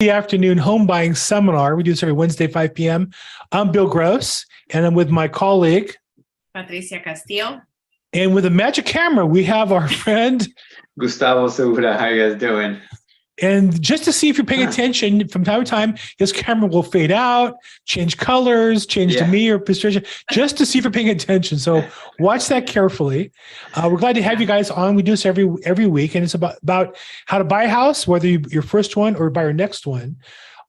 The afternoon home buying seminar. We do this every Wednesday, 5 p.m. I'm Bill Gross, and I'm with my colleague, Patricia Castillo. And with a magic camera, we have our friend, Gustavo Segura. How you guys doing? And just to see if you're paying attention, from time to time, his camera will fade out, change colors, change to me or Patricia, just to see if you're paying attention. So watch that carefully. We're glad to have you guys on. We do this every week, and it's about how to buy a house, whether your first one or buy your next one.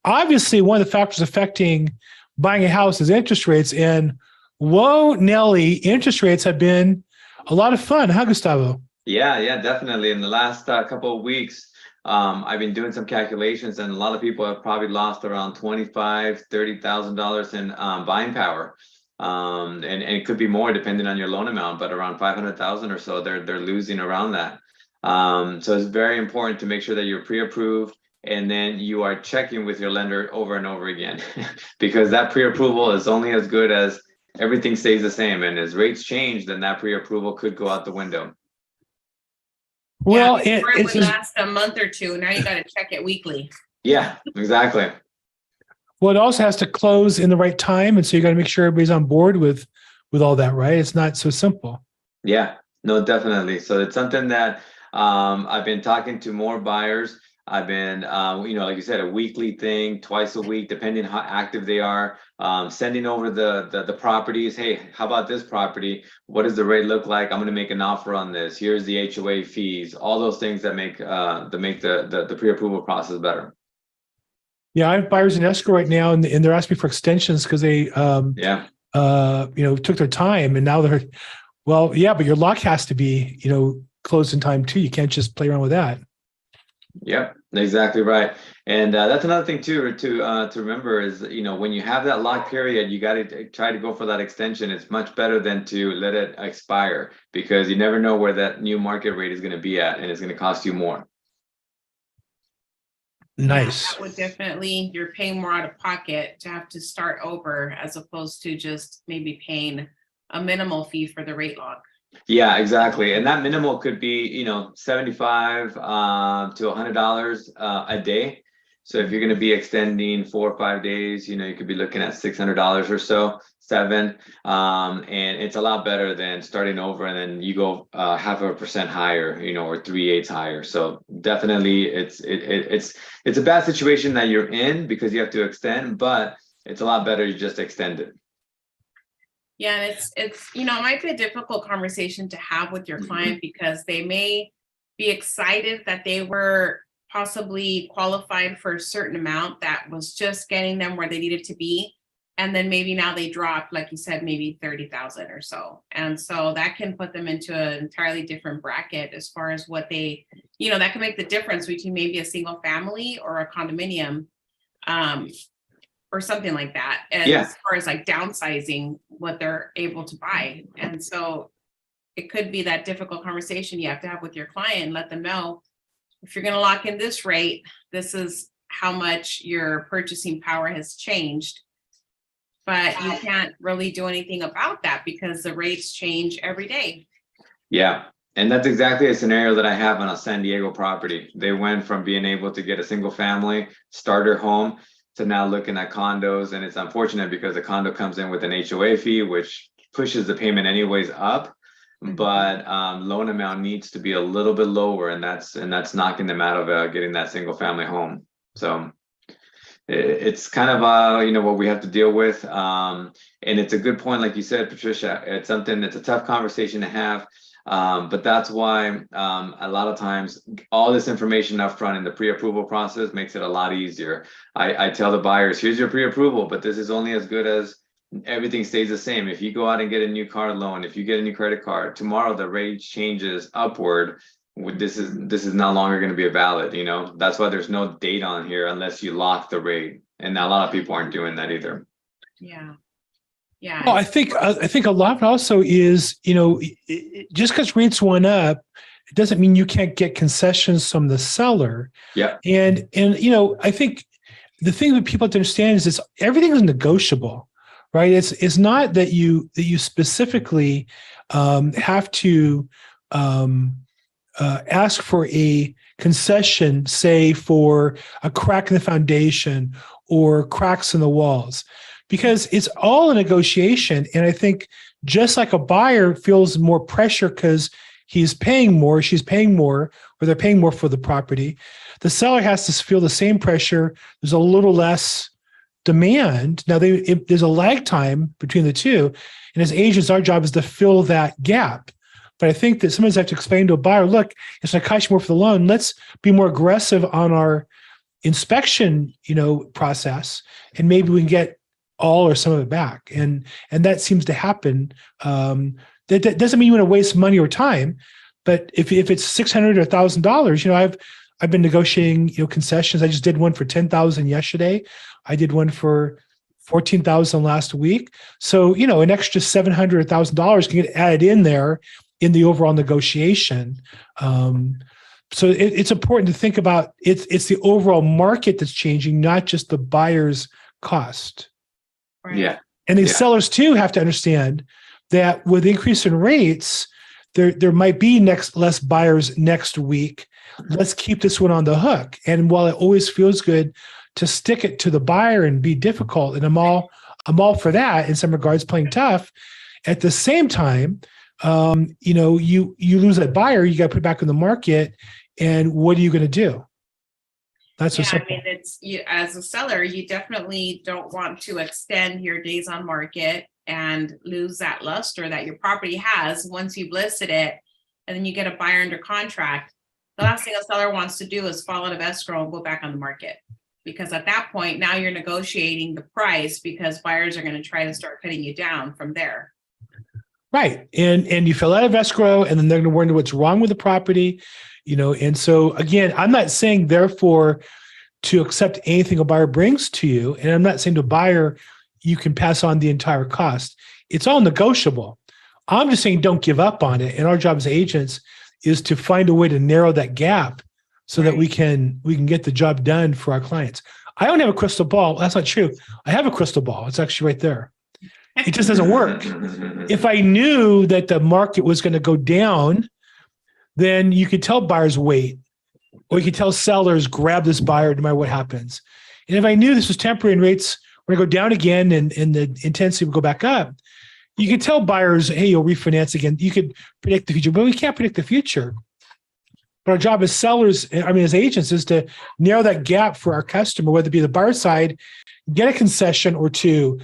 Obviously, one of the factors affecting buying a house is interest rates. And whoa, Nelly, interest rates have been a lot of fun, huh, Gustavo? Yeah, definitely. In the last couple of weeks, I've been doing some calculations, and a lot of people have probably lost around $25,000-$30,000 in buying power, and it could be more depending on your loan amount, but around 500,000 or so, they're losing around that. So it's very important to make sure that you're pre-approved, and then you are checking with your lender over and over again, because that pre-approval is only as good as everything stays the same, and as rates change, then that pre-approval could go out the window. Well, it would last a month or two. Now you got to check it weekly. Yeah, exactly. Well, it also has to close in the right time, and so you got to make sure everybody's on board with all that, right? It's not so simple. Yeah, no, definitely. So it's something that I've been talking to more buyers. I've been, like you said, a weekly thing, twice a week, depending how active they are. Sending over the properties. Hey, how about this property? What does the rate look like? I'm going to make an offer on this. Here's the HOA fees. All those things that make the pre-approval process better. Yeah, I have buyers in escrow right now, and they're asking for extensions because they took their time, and now they're but your lock has to be closed in time too. You can't just play around with that. Yep, exactly right. And that's another thing too to remember is, when you have that lock period, you got to try to go for that extension. It's much better than to let it expire, because you never know where that new market rate is going to be at, and it's going to cost you more. Nice. Yeah, that would definitely, you're paying more out of pocket to have to start over, as opposed to just maybe paying a minimal fee for the rate lock. Yeah, exactly. And that minimal could be, $75 to $100 a day. So if you're going to be extending 4 or 5 days, you could be looking at $600 or so, $700. And it's a lot better than starting over and then you go 0.5% higher, or 3/8 higher. So definitely it's a bad situation that you're in because you have to extend, but it's a lot better you just extend it. Yeah, and it's it might be a difficult conversation to have with your client, because they may be excited that they were possibly qualified for a certain amount that was just getting them where they needed to be, and then maybe now they dropped, like you said, maybe 30,000 or so, and so that can put them into an entirely different bracket as far as what they, that can make the difference between maybe a single family or a condominium. Or something like that, as far as like downsizing what they're able to buy. And so it could be that difficult conversation you have to have with your client and let them know, if you're going to lock in this rate, this is how much your purchasing power has changed. But you can't really do anything about that because the rates change every day. Yeah. And that's exactly a scenario that I have on a San Diego property. They went from being able to get a single family starter home to now looking at condos, and it's unfortunate because the condo comes in with an HOA fee, which pushes the payment anyways up, but loan amount needs to be a little bit lower, and that's knocking them out of getting that single family home. So it's kind of what we have to deal with, and it's a good point, like you said, Patricia. It's a tough conversation to have. But that's why a lot of times all this information up front in the pre-approval process makes it a lot easier. I tell the buyers, here's your pre-approval, but this is only as good as everything stays the same. If you go out and get a new car loan, if you get a new credit card, tomorrow the rate changes upward. This is no longer going to be valid. That's why there's no date on here unless you lock the rate. And a lot of people aren't doing that either. Yeah. Yeah. Well, I think a lot of it also is, just because rates went up, it doesn't mean you can't get concessions from the seller. Yeah. And I think the thing that people have to understand is everything is negotiable, right? It's not that you specifically have to ask for a concession, say for a crack in the foundation or cracks in the walls, because it's all a negotiation. And I think just like a buyer feels more pressure because he's paying more, she's paying more, or they're paying more for the property, the seller has to feel the same pressure. There's a little less demand. Now, there's a lag time between the two. And as agents, our job is to fill that gap. But I think that sometimes I have to explain to a buyer, look, it's going to cost you more for the loan. Let's be more aggressive on our inspection, process, and maybe we can get all or some of it back. And that seems to happen. That doesn't mean you want to waste money or time, but if it's $600 or $1,000, I've been negotiating, concessions. I just did one for $10,000 yesterday. I did one for $14,000 last week. So, an extra $700 or $1,000 can get added in there in the overall negotiation. So it's important to think about it's the overall market that's changing, not just the buyer's cost. Right. Yeah. And the sellers too have to understand that with increase in rates, there might be less buyers next week. Let's keep this one on the hook. And while it always feels good to stick it to the buyer and be difficult, and I'm all for that in some regards, playing tough. At the same time, you lose that buyer, you got to put it back in the market. And what are you going to do? That's it's you as a seller, you definitely don't want to extend your days on market and lose that luster that your property has once you've listed it, and then you get a buyer under contract. The last thing a seller wants to do is fall out of escrow and go back on the market, because at that point, now you're negotiating the price because buyers are going to try to start cutting you down from there. Right. And you fell out of escrow, and then they're going to wonder what's wrong with the property, and so again, I'm not saying therefore to accept anything a buyer brings to you. And I'm not saying to a buyer, you can pass on the entire cost. It's all negotiable. I'm just saying don't give up on it. And our job as agents is to find a way to narrow that gap so that we can get the job done for our clients. I don't have a crystal ball. That's not true. I have a crystal ball. It's actually right there. It just doesn't work. If I knew that the market was going to go down, then you could tell buyers wait, or you could tell sellers grab this buyer no matter what happens. And if I knew this was temporary and rates were going to go down again and the intensity would go back up, you could tell buyers, hey, you'll refinance again. You could predict the future, but we can't predict the future. But our job as sellers, as agents, is to narrow that gap for our customer, whether it be the buyer side, get a concession or two,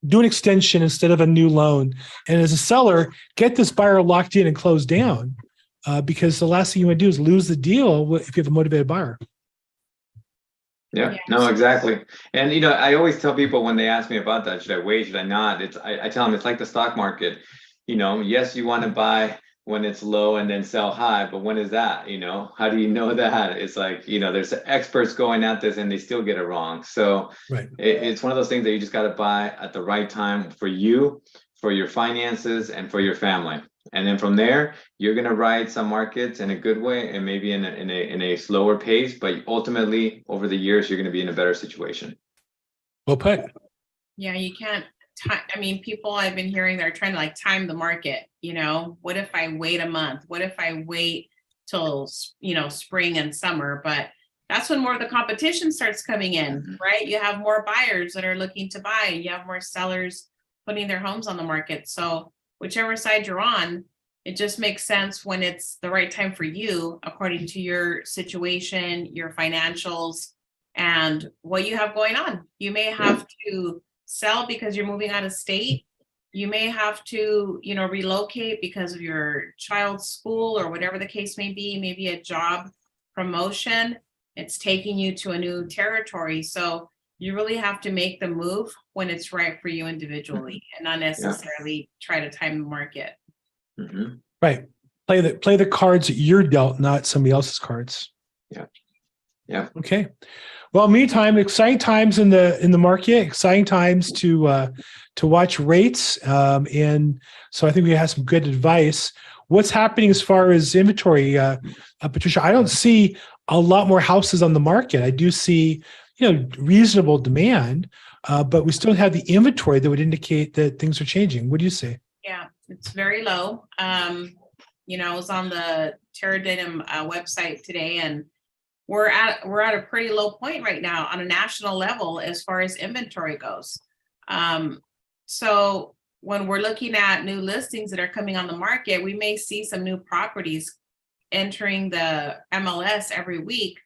do an extension instead of a new loan. And as a seller, get this buyer locked in and closed down, because the last thing you want to do is lose the deal if you have a motivated buyer. Yeah, no, exactly. And, I always tell people when they ask me about that, should I wait, should I not? I tell them it's like the stock market. Yes, you want to buy when it's low and then sell high, but when is that? How do you know that? It's like, there's experts going at this and they still get it wrong. So right. It's one of those things that you just got to buy at the right time for you, for your finances, and for your family. And then from there, you're going to ride some markets in a good way and maybe in a slower pace, but ultimately over the years, you're going to be in a better situation. Well put. Yeah, you can't. People I've been hearing, they're trying to time the market. What if I wait a month? What if I wait till, spring and summer? But that's when more of the competition starts coming in, right? You have more buyers that are looking to buy, and you have more sellers putting their homes on the market. So whichever side you're on, it just makes sense when it's the right time for you, according to your situation, your financials, and what you have going on. You may have to sell because you're moving out of state. You may have to, relocate because of your child's school or whatever the case may be, maybe a job promotion. It's taking you to a new territory. So you really have to make the move when it's right for you individually, and not necessarily try to time the market. Mm-hmm. Right. Play the cards that you're dealt, not somebody else's cards. Yeah. Yeah. Okay. Well, meantime, exciting times in the market, exciting times to watch rates. And so I think we have some good advice. What's happening as far as inventory, Patricia? I don't see a lot more houses on the market. I do see, reasonable demand, but we still have the inventory that would indicate that things are changing. What do you say? Yeah, it's very low. I was on the Terradatum website today, and we're at a pretty low point right now on a national level as far as inventory goes. So when we're looking at new listings that are coming on the market, we may see some new properties entering the MLS every week.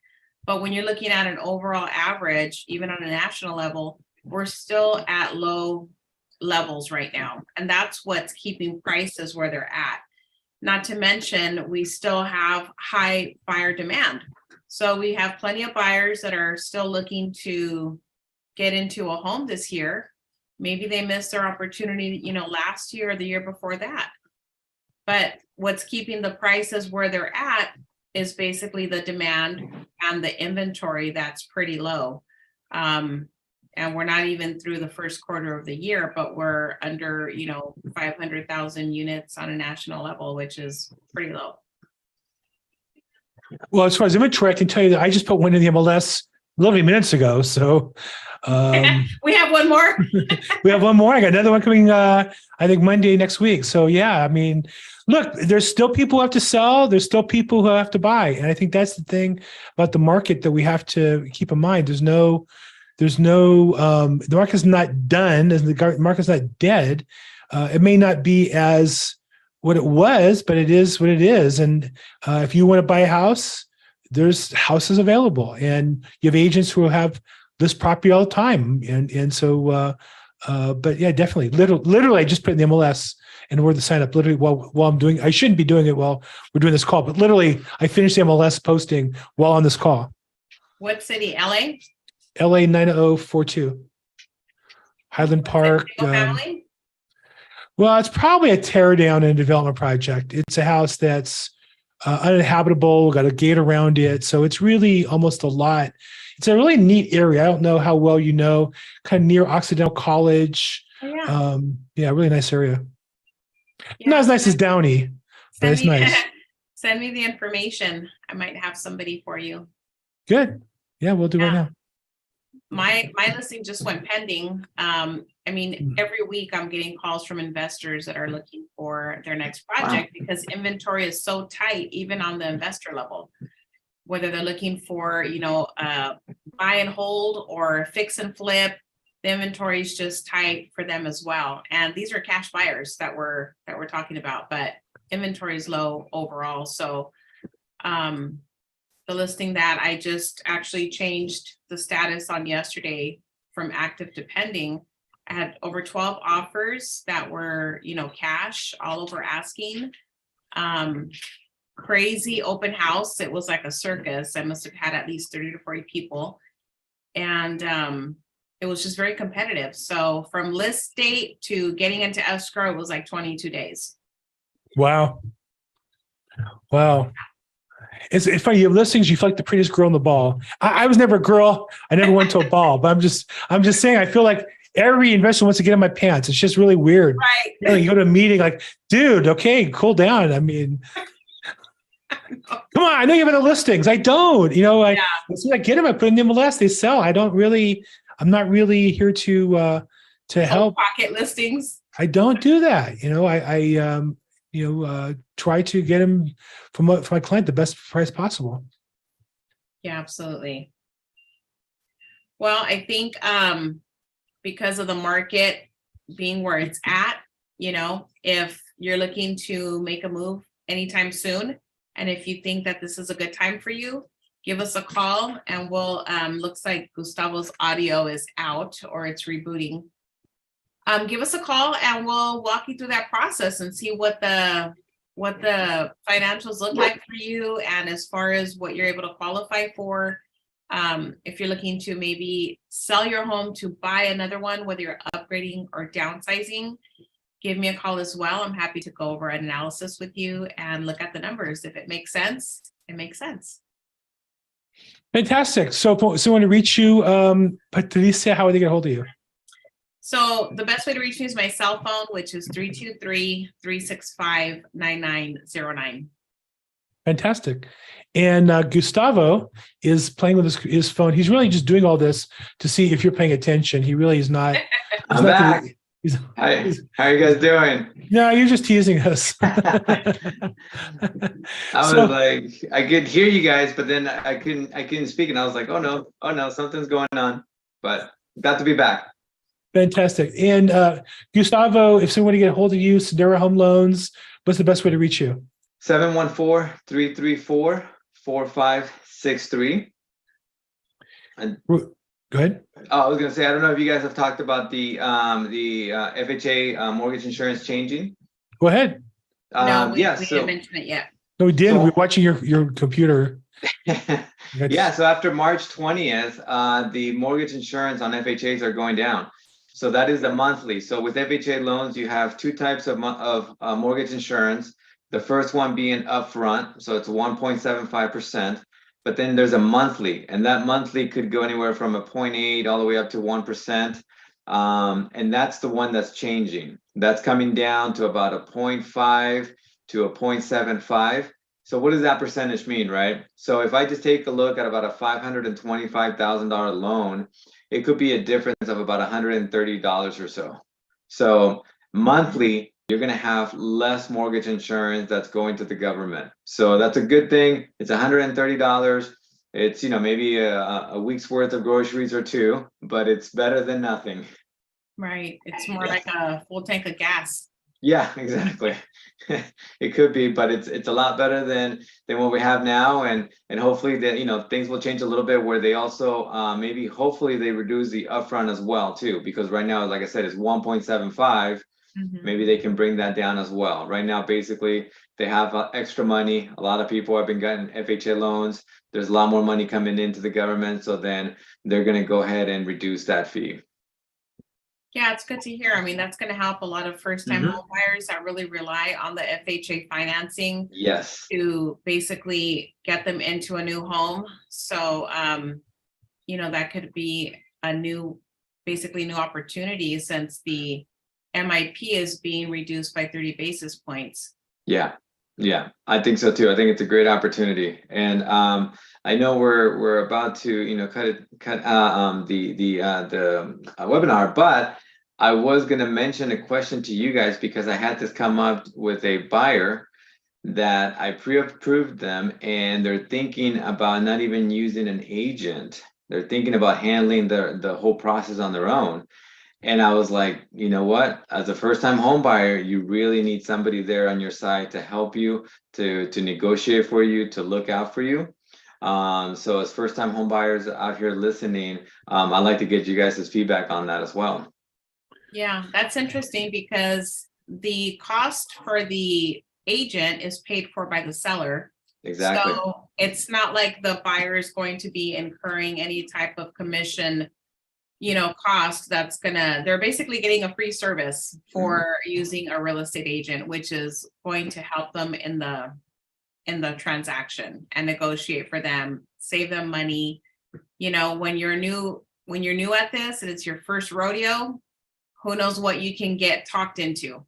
But when you're looking at an overall average, even on a national level, we're still at low levels right now. And that's what's keeping prices where they're at. Not to mention, we still have high buyer demand. So we have plenty of buyers that are still looking to get into a home this year. Maybe they missed their opportunity, last year or the year before that. But what's keeping the prices where they're at is basically the demand and the inventory that's pretty low. And we're not even through the first quarter of the year, but we're under, 500,000 units on a national level, which is pretty low. Well, as far as inventory, I can tell you that I just put one in the MLS literally minutes ago. So we have one more. We have one more. I got another one coming, I think Monday next week. So yeah, I mean, look, there's still people who have to sell. There's still people who have to buy. And I think that's the thing about the market that we have to keep in mind. The market's not done, as the market's not dead. It may not be as what it was, but it is what it is. And if you want to buy a house, there's houses available, and you have agents who have this property all the time. And so, but yeah, definitely. Literally, I just put in the MLS and where to sign up literally while I'm doing, I shouldn't be doing it while we're doing this call, but literally I finished the MLS posting while on this call. What city? LA? LA 90042. Highland Park. Family? Well, it's probably a tear down and development project. It's a house that's uninhabitable, got a gate around it. So it's really almost a lot. It's a really neat area. I don't know how well you know, kind of near Occidental College. Oh, yeah. Really nice area. Yeah. Not as nice as Downey, but it's nice. Send me the information. I might have somebody for you. Good. Yeah, we'll do right now. My listing just went pending. Every week I'm getting calls from investors that are looking for their next project because inventory is so tight, even on the investor level. Whether they're looking for, buy and hold or fix and flip, the inventory is just tight for them as well. And these are cash buyers that we're talking about, but inventory is low overall. So the listing that I just actually changed the status on yesterday from active to pending, I had over 12 offers that were, cash, all over asking. Crazy open house. It was like a circus. I must have had at least 30 to 40 people. And it was just very competitive. So from list date to getting into escrow, it was like 22 days. Wow. It's funny. You have listings. You feel like the prettiest girl in the ball. I was never a girl. I never went to a ball, but I'm just saying, I fon like every investor wants to get in my pants. It's just really weird. Right. You go to a meeting like, dude, okay, cool down. I mean, come on. I know you have other listings. I don't, I get them. I put in the MLS. They sell. I'm not really here to help. Pocket listings. I don't do that. I try to get them for my client the best price possible. Yeah, absolutely. Well, I think because of the market being where it's at, if you're looking to make a move anytime soon, and if you think that this is a good time for you, give us a call and we'll, looks like Gustavo's audio is out or it's rebooting. Give us a call and we'll walk you through that process and see what the financials look like for you. And as far as what you're able to qualify for, if you're looking to maybe sell your home to buy another one, whether you're upgrading or downsizing, give me a call as well. I'm happy to go over an analysis with you and look at the numbers. If it makes sense, it makes sense. Fantastic. So if someone to reach you, Patricia, how would they get a hold of you? So the best way to reach me is my cell phone, which is 323-365-9909. Fantastic. And Gustavo is playing with his phone. He's really just doing all this to see if you're paying attention. He really is not. I'm back. Hi, how are you guys doing? No, you're just teasing us. I was like, I could hear you guys, but then I couldn't speak, and I was like, oh no, something's going on. But got to be back. Fantastic. And Gustavo, if someone want to get a hold of you, Sendero Home Loans, what's the best way to reach you? 714-334-4563. And Go ahead. oh, I was gonna say, I don't know if you guys have talked about the FHA mortgage insurance changing. Go ahead. No, we didn't mention it yet. No, we did. So, we're watching your computer. Yeah, so after March 20th, the mortgage insurance on FHAs are going down. So that is the monthly. So with FHA loans, you have two types of mortgage insurance. The first one being upfront, so it's 1.75%. But then there's a monthly, and that monthly could go anywhere from 0.8 all the way up to 1%. And that's the one that's changing. That's coming down to about 0.5 to 0.75. So what does that percentage mean, right? So if I just take a look at about a $525,000 loan, it could be a difference of about $130 or so. So monthly, you're going to have less mortgage insurance that's going to the government. So that's a good thing. It's $130. It's, maybe a week's worth of groceries or two, but it's better than nothing. Right. It's more like a full tank of gas. Yeah, exactly. It could be, but it's a lot better than what we have now, and hopefully that things will change a little bit where they also hopefully they reduce the upfront as well too, because right now, like I said, it's 1.75. Maybe they can bring that down as well. Right now, basically, they have extra money. A lot of people have been getting FHA loans. There's a lot more money coming into the government, so then they're going to go ahead and reduce that fee. Yeah, it's good to hear. I mean, that's going to help a lot of first-time home buyers that really rely on the FHA financing. Yes. To basically get them into a new home. So, that could be a new opportunity since the MIP is being reduced by 30 basis points. Yeah, I think so too. I think it's a great opportunity, and I know we're about to cut the webinar, but I was going to mention a question to you guys because I had this come up with a buyer that I pre-approved them, and they're thinking about not even using an agent. They're thinking about handling the whole process on their own. And I was like, you know what? As a first-time home buyer, you really need somebody there on your side to help you, to negotiate for you, to look out for you. So as first-time home buyers out here listening, I'd like to get you guys' feedback on that as well. Yeah, that's interesting because the cost for the agent is paid for by the seller. Exactly. So it's not like the buyer is going to be incurring any type of commission cost they're basically getting a free service for using a real estate agent, which is going to help them in the transaction and negotiate for them, save them money. When you're new at this and it's your first rodeo, who knows what you can get talked into.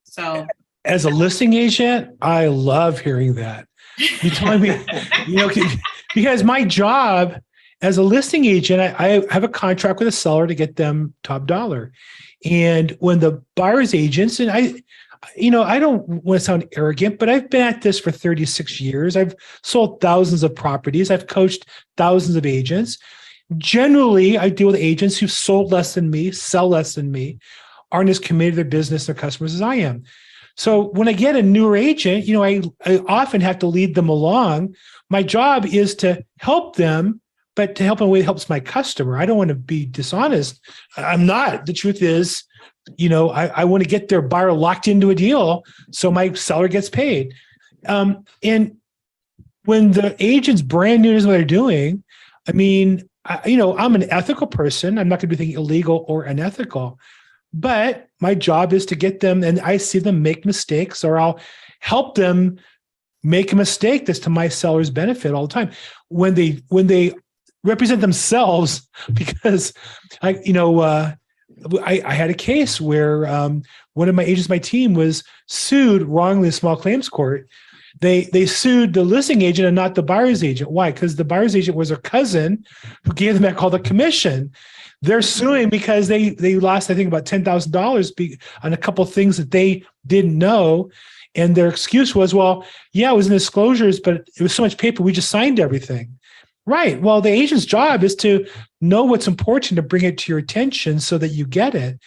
So as a listing agent, I love hearing that. You telling me, because my job as a listing agent, I have a contract with a seller to get them top dollar. And when the buyer's agents, and I don't want to sound arrogant, but I've been at this for 36 years. I've sold thousands of properties. I've coached thousands of agents. Generally, I deal with agents who've sold less than me, sell less than me, aren't as committed to their business, their customers as I am. So when I get a newer agent, I often have to lead them along. My job is to help them, but to help in a way that helps my customer. I don't want to be dishonest. I'm not. The truth is, I want to get their buyer locked into a deal so my seller gets paid. And when the agent's brand new is what they're doing, I mean, I'm an ethical person. I'm not going to be thinking illegal or unethical, but my job is to get them, and I see them make mistakes, or I'll help them make a mistake that's to my seller's benefit all the time. When they represent themselves, because I had a case where one of my agents, my team was sued wrongly in small claims court they sued the listing agent and not the buyer's agent. Why? Because the buyer's agent was their cousin who gave them back all the commission. They're suing because they lost, I think, about $10,000 on a couple of things that they didn't know. And their excuse was, well, yeah, it was in disclosures, but it was so much paper, we just signed everything. Right. Well, the agent's job is to know what's important to bring it to your attention so that you get it.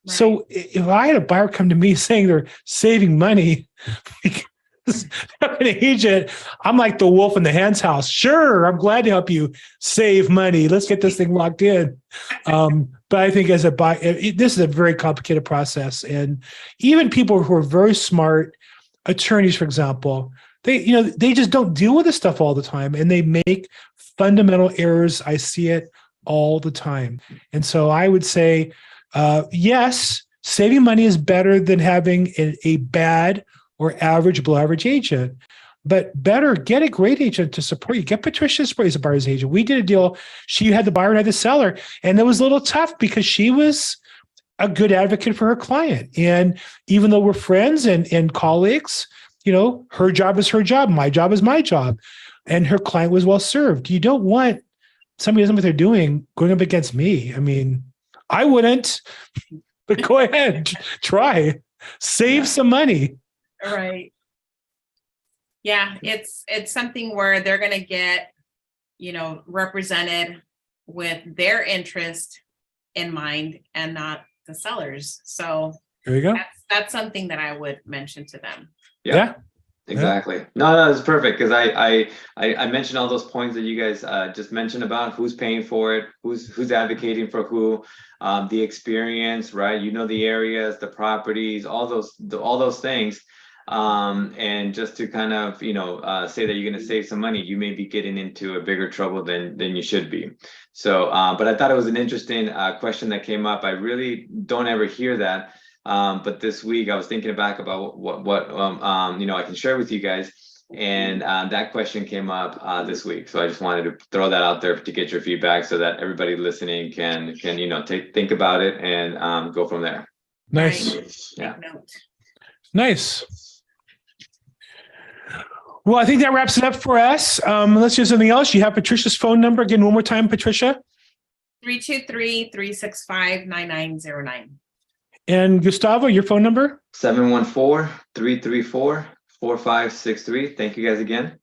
Right. So if I had a buyer come to me saying they're saving money because they're an agent, I'm like the wolf in the hen's house. Sure, I'm glad to help you save money. Let's get this thing locked in. But I think as a buyer, this is a very complicated process. And even people who are very smart, attorneys, for example, they just don't deal with this stuff all the time, and they make fundamental errors. I see it all the time. And so I would say, yes, saving money is better than having a bad or average, below average agent, but better get a great agent to support you. Get Patricia to support you as a buyer's agent. We did a deal. She had the buyer and I had the seller, and it was a little tough because she was a good advocate for her client. And even though we're friends and colleagues, her job is her job. My job is my job. And her client was well served. You don't want somebody who doesn't know what they're doing going up against me. I mean, I wouldn't, but go ahead, try. Save some money. Right. Yeah, it's something where they're going to get, represented with their interest in mind and not the sellers. So there you go. That's something that I would mention to them. Yeah. Exactly. No, it's perfect because I mentioned all those points that you guys just mentioned about who's paying for it, who's advocating for who, the experience, right? The areas, the properties, all those things. And just to kind of say that you're going to save some money, you may be getting into a bigger trouble than you should be. So, but I thought it was an interesting question that came up. I really don't ever hear that. But this week I was thinking back about what I can share with you guys, and that question came up this week. So I just wanted to throw that out there to get your feedback, so that everybody listening can think about it and go from there. Nice. Right. Yeah. Nice. Well, I think that wraps it up for us. Let's do something else. You have Patricia's phone number again one more time, Patricia. 323-365-9909. And Gustavo, your phone number? 714-334-4563. Thank you guys again.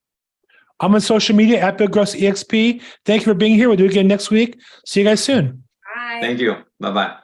I'm on social media at BillGrossEXP. Thank you for being here. We'll do it again next week. See you guys soon. Bye. Thank you. Bye-bye.